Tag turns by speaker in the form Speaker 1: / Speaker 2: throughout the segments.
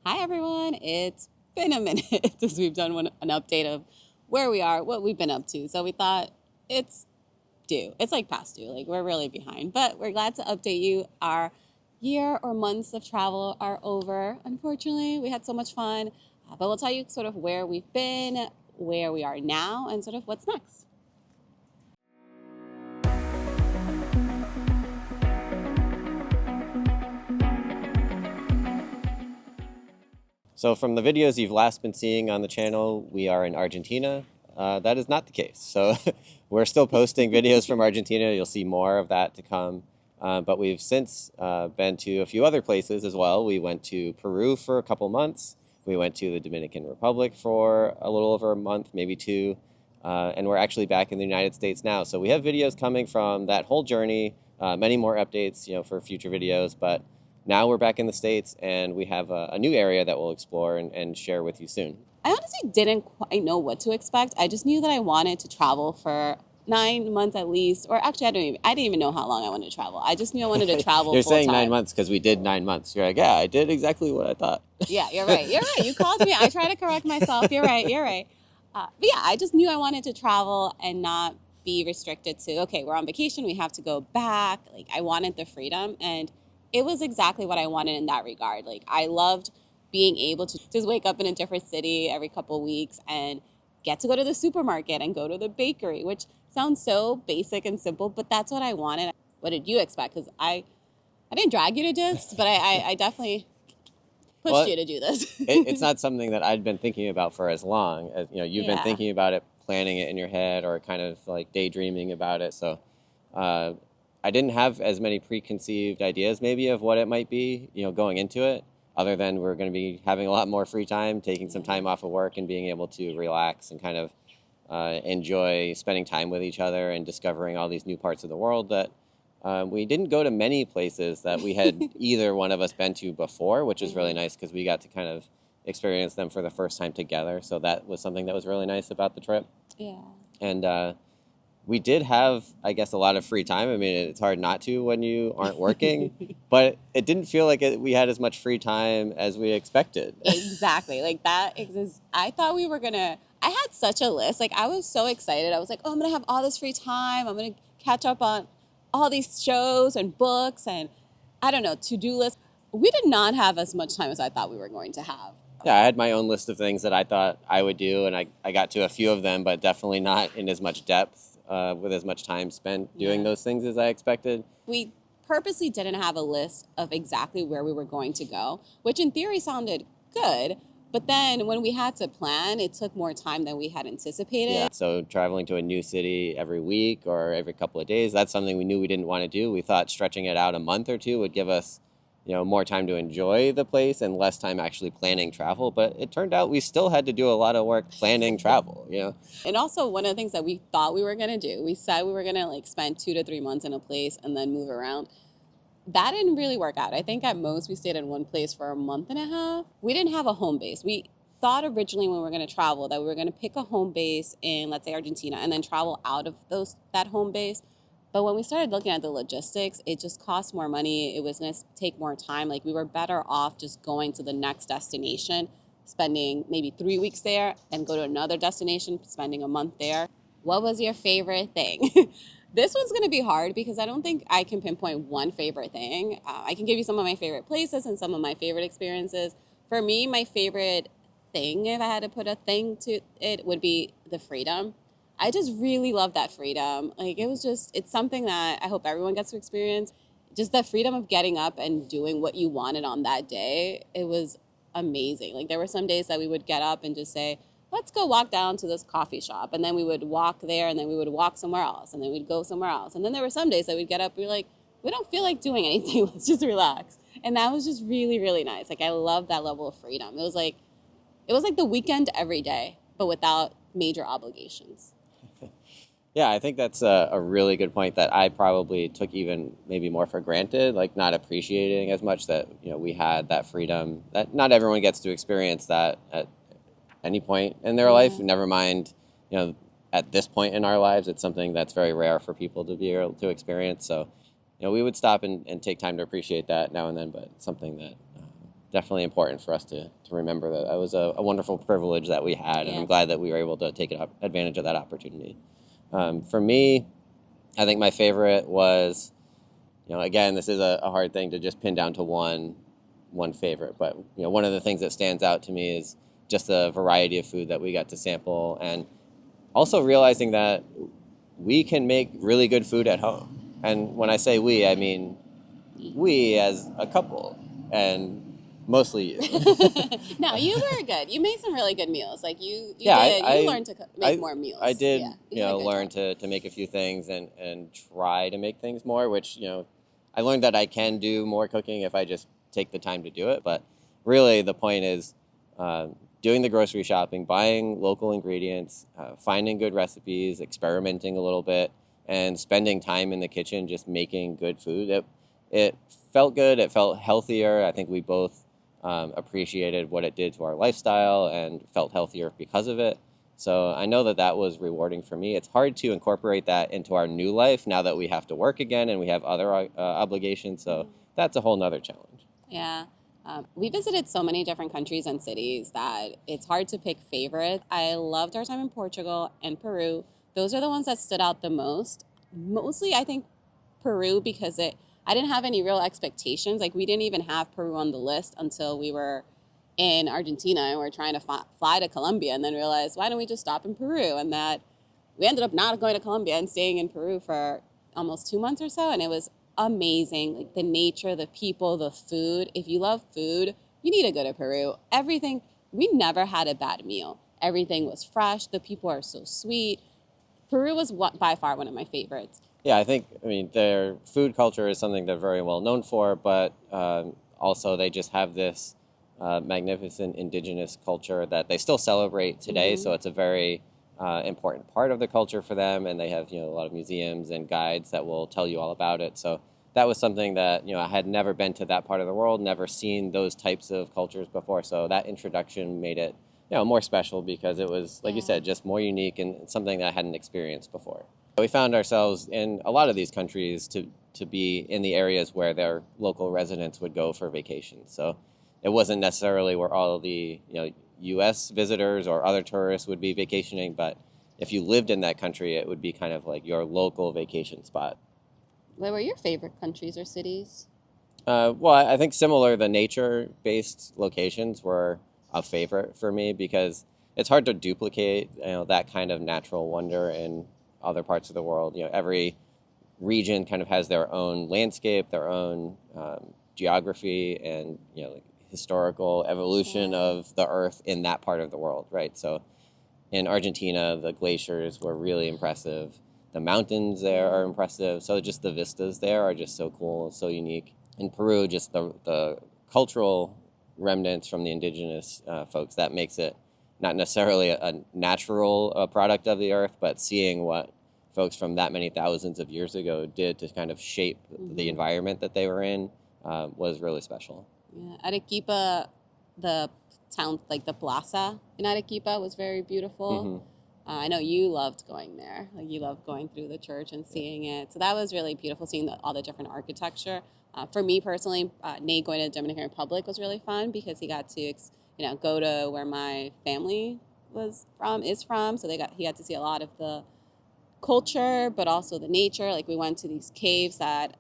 Speaker 1: Hi everyone, it's been a minute since we've done an update of where we are, what we've been up to. So we thought it's due. It's like past due, like we're really behind. But we're glad to update you. Our year or months of travel are over. Unfortunately, we had so much fun. But we'll tell you sort of where we've been, where we are now, and sort of what's next.
Speaker 2: So from the videos you've last been seeing on the channel, we are in Argentina. That is not the case. So we're still posting videos from Argentina. You'll see more of that to come. But we've since been to a few other places as well. We went to Peru for a couple months. We went to the Dominican Republic for a little over a month, maybe two. And we're actually back in the United States now. So we have videos coming from that whole journey, many more updates, for future videos. But now we're back in the States, and we have a new area that we'll explore and share with you soon.
Speaker 1: I honestly didn't quite know what to expect. I just knew that I wanted to travel for 9 months at least, or actually I didn't even know how long I wanted to travel. I just knew I wanted to travel
Speaker 2: You're
Speaker 1: full
Speaker 2: saying
Speaker 1: time.
Speaker 2: 9 months because we did 9 months. You're like, yeah, I did exactly what I thought.
Speaker 1: Yeah, you're right. You called me. I try to correct myself. You're right. But yeah, I just knew I wanted to travel and not be restricted to, okay, we're on vacation, we have to go back. Like, I wanted the freedom, and it was exactly what I wanted in that regard. Like, I loved being able to just wake up in a different city every couple of weeks and get to go to the supermarket and go to the bakery, which sounds so basic and simple, but that's what I wanted. What did you expect? Because I didn't drag you to this, but I definitely pushed you to do this.
Speaker 2: It's not something that I'd been thinking about for as long as, you've been thinking about it, planning it in your head, or kind of like daydreaming about it. So I didn't have as many preconceived ideas maybe of what it might be, going into it, other than we're going to be having a lot more free time, taking some time off of work and being able to relax and kind of enjoy spending time with each other and discovering all these new parts of the world that we didn't go to many places that we had either one of us been to before, which is really nice because we got to kind of experience them for the first time together. So that was something that was really nice about the trip.
Speaker 1: Yeah.
Speaker 2: And we did have, I guess, a lot of free time. I mean, it's hard not to when you aren't working, but it didn't feel like we had as much free time as we expected.
Speaker 1: Exactly. Like that exists. I thought we were I had such a list. Like, I was so excited. I was like, oh, I'm going to have all this free time. I'm going to catch up on all these shows and books and, I don't know, to-do lists. We did not have as much time as I thought we were going to have.
Speaker 2: Yeah, I had my own list of things that I thought I would do, and I got to a few of them, but definitely not in as much depth, with as much time spent doing those things as I expected.
Speaker 1: We purposely didn't have a list of exactly where we were going to go, which in theory sounded good. But then when we had to plan, it took more time than we had anticipated.
Speaker 2: Yeah, so traveling to a new city every week or every couple of days, that's something we knew we didn't want to do. We thought stretching it out a month or two would give us, more time to enjoy the place and less time actually planning travel. But it turned out we still had to do a lot of work planning travel,
Speaker 1: And also, one of the things that we thought we were going to do, we said we were going to spend 2 to 3 months in a place and then move around. That didn't really work out. I think at most we stayed in one place for a month and a half. We didn't have a home base. We thought originally when we were going to travel that we were going to pick a home base in, let's say, Argentina, and then travel out of that home base. But when we started looking at the logistics, it just cost more money. It was going to take more time. Like, we were better off just going to the next destination, spending maybe 3 weeks there, and go to another destination, spending a month there. What was your favorite thing? This one's going to be hard because I don't think I can pinpoint one favorite thing. I can give you some of my favorite places and some of my favorite experiences. For me, my favorite thing, if I had to put a thing to it, would be the freedom. I just really love that freedom. Like, it's something that I hope everyone gets to experience. Just the freedom of getting up and doing what you wanted on that day. It was amazing. Like, there were some days that we would get up and just say, let's go walk down to this coffee shop. And then we would walk there, and then we would walk somewhere else, and then we'd go somewhere else. And then there were some days that we'd get up and we're like, we don't feel like doing anything. Let's just relax. And that was just really, really nice. Like, I love that level of freedom. It was like the weekend every day, but without major obligations.
Speaker 2: Yeah, I think that's a really good point that I probably took even maybe more for granted, like not appreciating as much that, we had that freedom. That not everyone gets to experience that at any point in their life, never mind, at this point in our lives. It's something that's very rare for people to be able to experience. So, we would stop and take time to appreciate that now and then, but it's something that definitely important for us to remember that was a wonderful privilege that we had, and I'm glad that we were able to take advantage of that opportunity. For me, I think my favorite was, again, this is a hard thing to just pin down to one favorite, but one of the things that stands out to me is just the variety of food that we got to sample, and also realizing that we can make really good food at home. And when I say we, I mean we as a couple, and mostly you.
Speaker 1: No, you were good. You made some really good meals. Like you
Speaker 2: Yeah,
Speaker 1: did. You learned to make more meals.
Speaker 2: I did,
Speaker 1: Yeah,
Speaker 2: learn to make a few things and try to make things more, which, I learned that I can do more cooking if I just take the time to do it. But really the point is doing the grocery shopping, buying local ingredients, finding good recipes, experimenting a little bit, and spending time in the kitchen just making good food. It felt good. It felt healthier. I think we both appreciated what it did to our lifestyle and felt healthier because of it. So I know that was rewarding for me. It's hard to incorporate that into our new life now that we have to work again and we have other obligations. So that's a whole nother challenge.
Speaker 1: Yeah. We visited so many different countries and cities that it's hard to pick favorites. I loved our time in Portugal and Peru. Those are the ones that stood out the most. Mostly, I think Peru because I didn't have any real expectations. Like we didn't even have Peru on the list until we were in Argentina and we're trying to fly to Colombia, and then realized, why don't we just stop in Peru? And that we ended up not going to Colombia and staying in Peru for almost 2 months or so, and it was amazing. Like the nature, the people, the food. If you love food, you need to go to Peru. Everything, we never had a bad meal. Everything was fresh. The people are so sweet. Peru was by far one of my favorites.
Speaker 2: Yeah, I mean, their food culture is something they're very well known for, but also they just have this magnificent indigenous culture that they still celebrate today. Mm-hmm. So it's a very important part of the culture for them, and they have a lot of museums and guides that will tell you all about it. So that was something that I had never been to that part of the world, never seen those types of cultures before. So that introduction made it more special because it was, like you said, just more unique and something that I hadn't experienced before. We found ourselves in a lot of these countries to be in the areas where their local residents would go for vacations. So it wasn't necessarily where all of the U.S. visitors or other tourists would be vacationing, but if you lived in that country, it would be kind of like your local vacation spot.
Speaker 1: What were your favorite countries or cities?
Speaker 2: Well, I think similar, the nature-based locations were a favorite for me because it's hard to duplicate that kind of natural wonder in other parts of the world. Every region kind of has their own landscape, their own geography, and like historical evolution of the earth in that part of the world, right? So in Argentina, the glaciers were really impressive. The mountains there are impressive. So just the vistas there are just so cool, so unique. In Peru, just the cultural remnants from the indigenous folks, that makes it not necessarily a natural product of the earth, but seeing what folks from that many thousands of years ago did to kind of shape the environment that they were in was really special.
Speaker 1: Yeah, Arequipa, the town, like the plaza in Arequipa was very beautiful. Mm-hmm. I know you loved going there. Like you loved going through the church and seeing it. So that was really beautiful, seeing all the different architecture. For me personally, Nate going to the Dominican Republic was really fun because he got to go to where my family is from. So he got to see a lot of the culture, but also the nature. Like we went to these caves that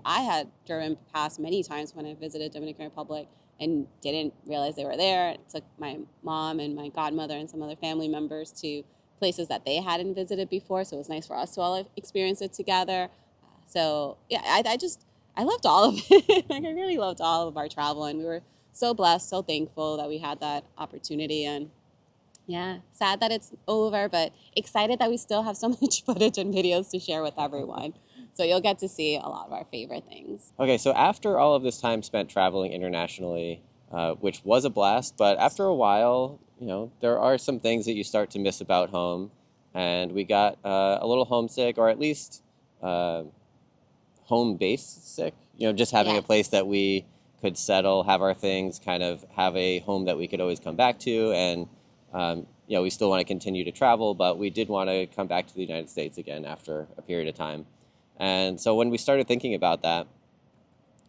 Speaker 1: I had driven past many times when I visited Dominican Republic and didn't realize they were there. It took my mom and my godmother and some other family members to places that they hadn't visited before. So it was nice for us to all experience it together. So yeah, I loved all of it. Like I really loved all of our travel, and we were so blessed, so thankful that we had that opportunity. And yeah, sad that it's over, but excited that we still have so much footage and videos to share with everyone. So you'll get to see a lot of our favorite things.
Speaker 2: Okay, so after all of this time spent traveling internationally, which was a blast, but after a while, there are some things that you start to miss about home. And we got a little homesick, or at least home base sick, just having a place that we could settle, have our things, kind of have a home that we could always come back to. And we still want to continue to travel, but we did want to come back to the United States again after a period of time. And so when we started thinking about that,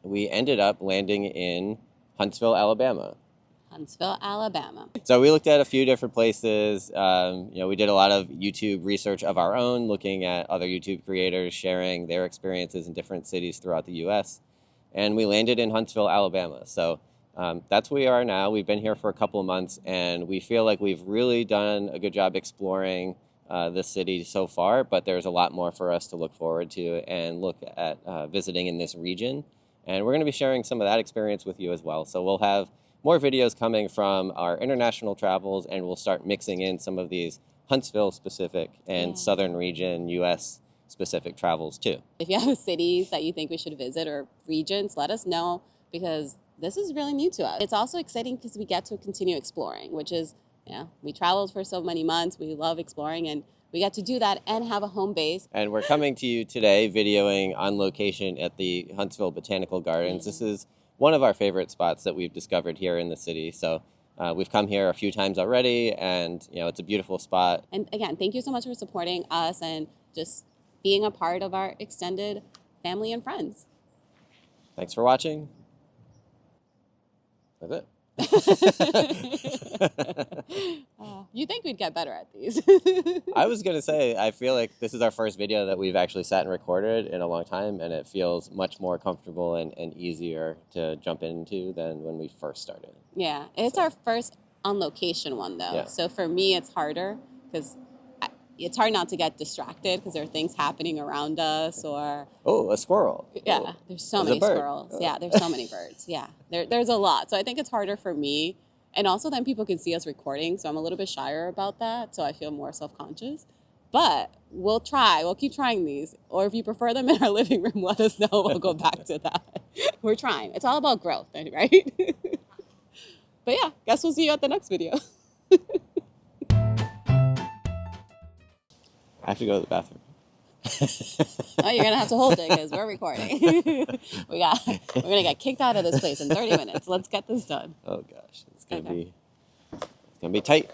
Speaker 2: we ended up landing in Huntsville, Alabama.
Speaker 1: Huntsville, Alabama.
Speaker 2: So we looked at a few different places. We did a lot of YouTube research of our own, looking at other YouTube creators sharing their experiences in different cities throughout the U.S. And we landed in Huntsville, Alabama. So that's where we are now. We've been here for a couple of months, and we feel like we've really done a good job exploring this city so far, but there's a lot more for us to look forward to and look at visiting in this region. And we're going to be sharing some of that experience with you as well. So we'll have more videos coming from our international travels, and we'll start mixing in some of these Huntsville-specific and Southern region, U.S.-specific travels too.
Speaker 1: If you have cities that you think we should visit or regions, let us know, because this is really new to us. It's also exciting because we get to continue exploring, which is, we traveled for so many months. We love exploring, and we get to do that and have a home base.
Speaker 2: And we're coming to you today videoing on location at the Huntsville Botanical Gardens. This is one of our favorite spots that we've discovered here in the city. So we've come here a few times already, and it's a beautiful spot.
Speaker 1: And again, thank you so much for supporting us and just being a part of our extended family and friends.
Speaker 2: Thanks for watching. That's it.
Speaker 1: You think we'd get better at these?
Speaker 2: I was going to say, I feel like this is our first video that we've actually sat and recorded in a long time, and it feels much more comfortable and easier to jump into than when we first started.
Speaker 1: Yeah, it's our first on location one though.
Speaker 2: Yeah.
Speaker 1: So for me, it's harder because it's hard not to get distracted because there are things happening around us, or
Speaker 2: a squirrel.
Speaker 1: Yeah, there's so many squirrels. Yeah, there's so many birds. Yeah, there's a lot. So I think it's harder for me, and also then people can see us recording, so I'm a little bit shyer about that. So I feel more self-conscious. But we'll try. We'll keep trying these. Or if you prefer them in our living room, let us know. We'll go back to that. We're trying. It's all about growth, right? But yeah, guess we'll see you at the next video.
Speaker 2: I have to go to the bathroom.
Speaker 1: Oh, you're gonna have to hold it because we're recording. We're gonna get kicked out of this place in 30 minutes. Let's get this done.
Speaker 2: Oh gosh, it's gonna be tight.